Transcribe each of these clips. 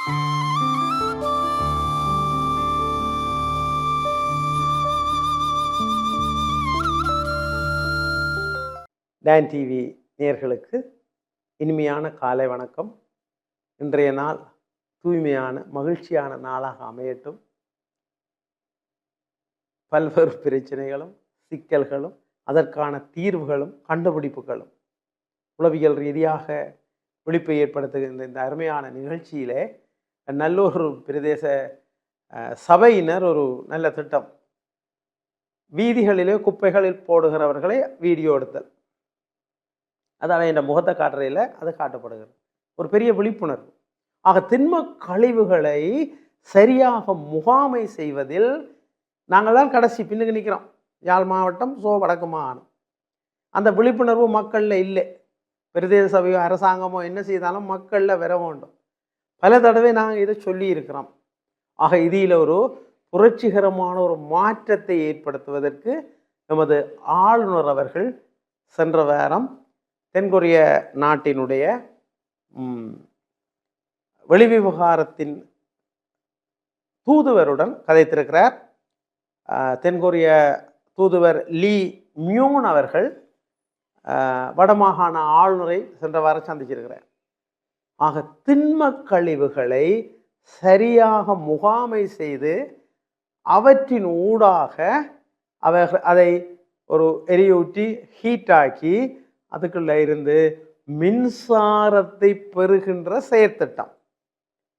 Don TV நேயர்களுக்கு இனிமையான காலை வணக்கம். இன்றைய நாள் தூய்மையான மகிழ்ச்சியான நாளாக அமையட்டும். பல்வேறு பிரச்சனைகளும் சிக்கல்களும் அதற்கான தீர்வுகளும் கண்டுபிடிப்புகளும் உளவியல் ரீதியாக விழிப்பை ஏற்படுத்துகின்ற இந்த அருமையான நிகழ்ச்சியிலே நல்லூர் பிரதேச சபையினர் ஒரு நல்ல திட்டம், வீதிகளிலே குப்பைகளில் போடுகிறவர்களை வீடியோ எடுத்தல். அது அவன் என் முகத்தை காட்டுறையில் அது காட்டப்படுகிறது. ஒரு பெரிய விழிப்புணர்வு. ஆக திண்ம கழிவுகளை சரியாக முகாமை செய்வதில் நாங்கள் தான் கடைசி பின்னுக்கு நிற்கிறோம். யாழ் மாவட்டம் வடக்கு மாகாணம். அந்த விழிப்புணர்வு மக்களில் இல்லை. பிரதேச சபையோ அரசாங்கமோ என்ன செய்தாலும் மக்களில் வர வேண்டும். பல தடவை நாங்கள் இதை சொல்லி இருக்கிறோம். ஆக இதில் ஒரு புரட்சிகரமான ஒரு மாற்றத்தை ஏற்படுத்துவதற்கு நமது ஆளுநர் அவர்கள் சென்ற வாரம் தென்கொரிய நாட்டினுடைய வெளிவிவகாரத்தின் தூதுவருடன் கதைத்திருக்கிறார். தென்கொரிய தூதுவர் லீ மியோன் அவர்கள் வடமாகாண ஆளுநரை சென்ற வாரம் சந்திச்சிருக்கிறார். ஆக திண்ம கழிவுகளை சரியாக முகாமை செய்து அவற்றின் ஊடாக அதை ஒரு எரியூட்டி ஹீட்டாக்கி அதுக்குள்ள இருந்து மின்சாரத்தை பெறுகின்ற செயற்திட்டம்.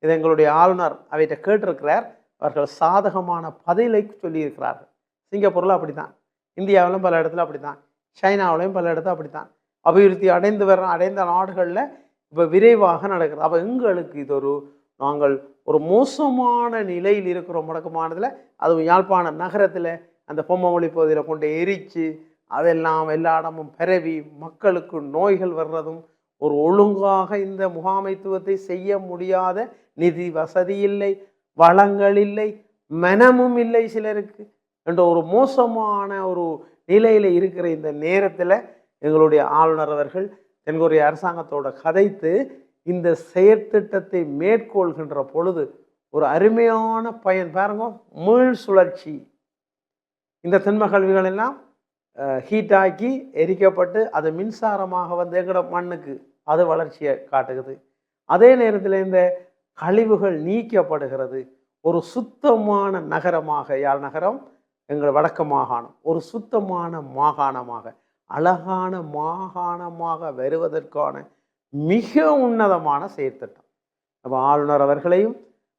இது எங்களுடைய ஆளுநர் அவைகிட்ட கேட்டிருக்கிறார். அவர்கள் சாதகமான பதிலை சொல்லியிருக்கிறார்கள். சிங்கப்பூரில் அப்படித்தான், இந்தியாவிலும் பல இடத்துல அப்படித்தான், சைனாவிலையும் பல இடத்துல அப்படித்தான். அபிவிருத்தி அடைந்த நாடுகளில் இப்போ விரைவாக நடக்கிறது. அப்போ எங்களுக்கு இது நாங்கள் ஒரு மோசமான நிலையில் இருக்கிறோம். வடக்கு மாநிலத்தில், அதுவும் யாழ்ப்பாண நகரத்தில் அந்த பொம்மை பகுதியில் கொண்டு எரித்து அதெல்லாம் எல்லா இடமும் பரவி மக்களுக்கு நோய்கள் வர்றதும், ஒரு ஒழுங்காக இந்த முகாமைத்துவத்தை செய்ய முடியாத நிதி வசதி இல்லை, வளங்கள் இல்லை, மனமும் இல்லை சிலருக்கு என்ற ஒரு மோசமான ஒரு நிலையில் இருக்கிற இந்த நேரத்தில் எங்களுடைய ஆளுநர் அவர்கள் தென்கொரிய அரசாங்கத்தோட கதைத்து இந்த செயற்திட்டத்தை மேற்கொள்கின்ற பொழுது ஒரு அருமையான பயன் பாருங்க. மீள் சுழற்சி. இந்த திண்ம கழிவுகள் எல்லாம் ஹீட்டாக்கி எரிக்கப்பட்டு அது மின்சாரமாக வந்து எங்கட மண்ணுக்கு அது வளர்ச்சியை காட்டுகிறது. அதே நேரத்தில் இந்த கழிவுகள் நீக்கப்படுகிறது. ஒரு சுத்தமான நகரமாக யாழ் நகரம் எங்கள் வடக்கு மாகாணம் ஒரு சுத்தமான மாகாணமாக, அழகான மாகாணமாக வருவதற்கான மிக உன்னதமான செயற்திட்டம். நம்ம ஆளுநர் அவர்களையும்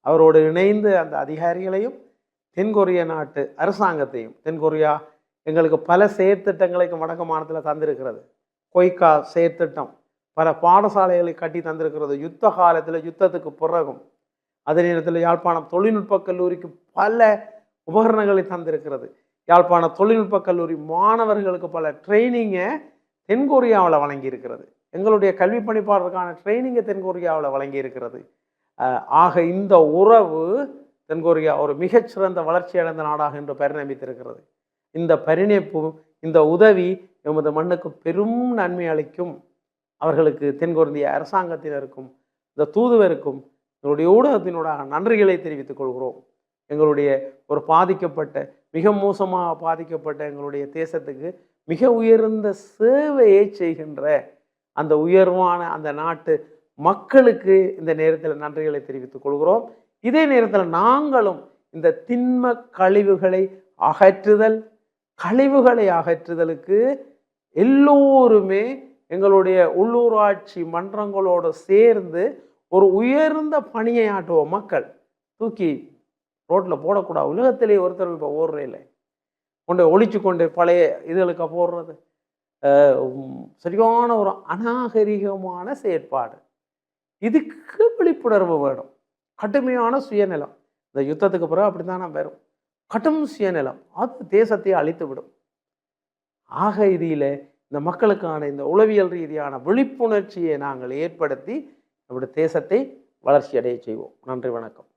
அவரோடு இணைந்து அந்த அதிகாரிகளையும் தென்கொரிய நாட்டு அரசாங்கத்தையும், தென்கொரியா எங்களுக்கு பல செயற்திட்டங்களை வடக்கு மாநிலத்தில் தந்திருக்கிறது. கொய்கா செயற்திட்டம் பல பாடசாலைகளை கட்டி தந்திருக்கிறது. யுத்த காலத்தில், யுத்தத்துக்கு பிறகும். அதே நேரத்தில் யாழ்ப்பாணம் தொழில்நுட்ப கல்லூரிக்கு பல உபகரணங்களை தந்திருக்கிறது. யாழ்ப்பாண தொழில்நுட்ப கல்லூரி மாணவர்களுக்கு பல ட்ரைனிங்கை தென்கொரியாவில் வழங்கியிருக்கிறது. எங்களுடைய கல்வி பணிப்பாளருக்கான ட்ரைனிங்கை தென்கொரியாவில் வழங்கியிருக்கிறது. ஆக இந்த உறவு தென்கொரியா ஒரு மிகச்சிறந்த வளர்ச்சி அடைந்த நாடாக என்று பரிணமித்திருக்கிறது. இந்த பரிணமிப்பு, இந்த உதவி எமது மண்ணுக்கு பெரும் நன்மை அளிக்கும். அவர்களுக்கு தென்கொரிய அரசாங்கத்தினருக்கும் இந்த தூதுவருக்கும் எங்களுடைய ஊடகத்தினூடாக நன்றிகளை தெரிவித்துக் கொள்கிறோம். எங்களுடைய ஒரு பாதிக்கப்பட்ட, மிக மோசமாக பாதிக்கப்பட்ட எங்களுடைய தேசத்துக்கு மிக உயர்ந்த சேவையை செய்கின்ற அந்த உயர்வான அந்த நாட்டு மக்களுக்கு இந்த நேரத்தில் நன்றிகளை தெரிவித்துக் கொள்கிறோம். இதே நேரத்தில் நாங்களும் இந்த திண்ம கழிவுகளை அகற்றுதலுக்கு எல்லோருமே எங்களுடைய உள்ளூராட்சி மன்றங்களோடு சேர்ந்து ஒரு உயர்ந்த பணியை ஆற்றுவோம். மக்கள் தூக்கி ரோட்டில் போடக்கூடாது. உலகத்திலே ஒருத்தர் இப்போ ஓடுற இல்லை, கொண்டு ஒழிச்சு கொண்டு பழைய இதுகளுக்கு போடுறது சரியான ஒரு அநாகரிகமான செயற்பாடு. இதுக்கு விழிப்புணர்வு வேணும். கடுமையான சுயநலம். இந்த யுத்தத்துக்கு பிறகு அப்படித்தானே வரும். கடும் சுயநலம் அது தேசத்தை அழித்து விடும். ஆக இதில் இந்த மக்களுக்கான இந்த உளவியல் ரீதியான விழிப்புணர்ச்சியை நாங்கள் ஏற்படுத்தி நம்முடைய தேசத்தை வளர்ச்சி அடைய செய்வோம். நன்றி, வணக்கம்.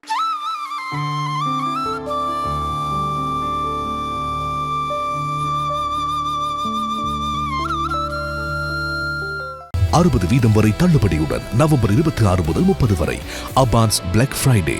60% வரை தள்ளுபடியுடன் நவம்பர் 26 முதல் 30 வரை அபான்ஸ் பிளாக் ஃப்ரைடே.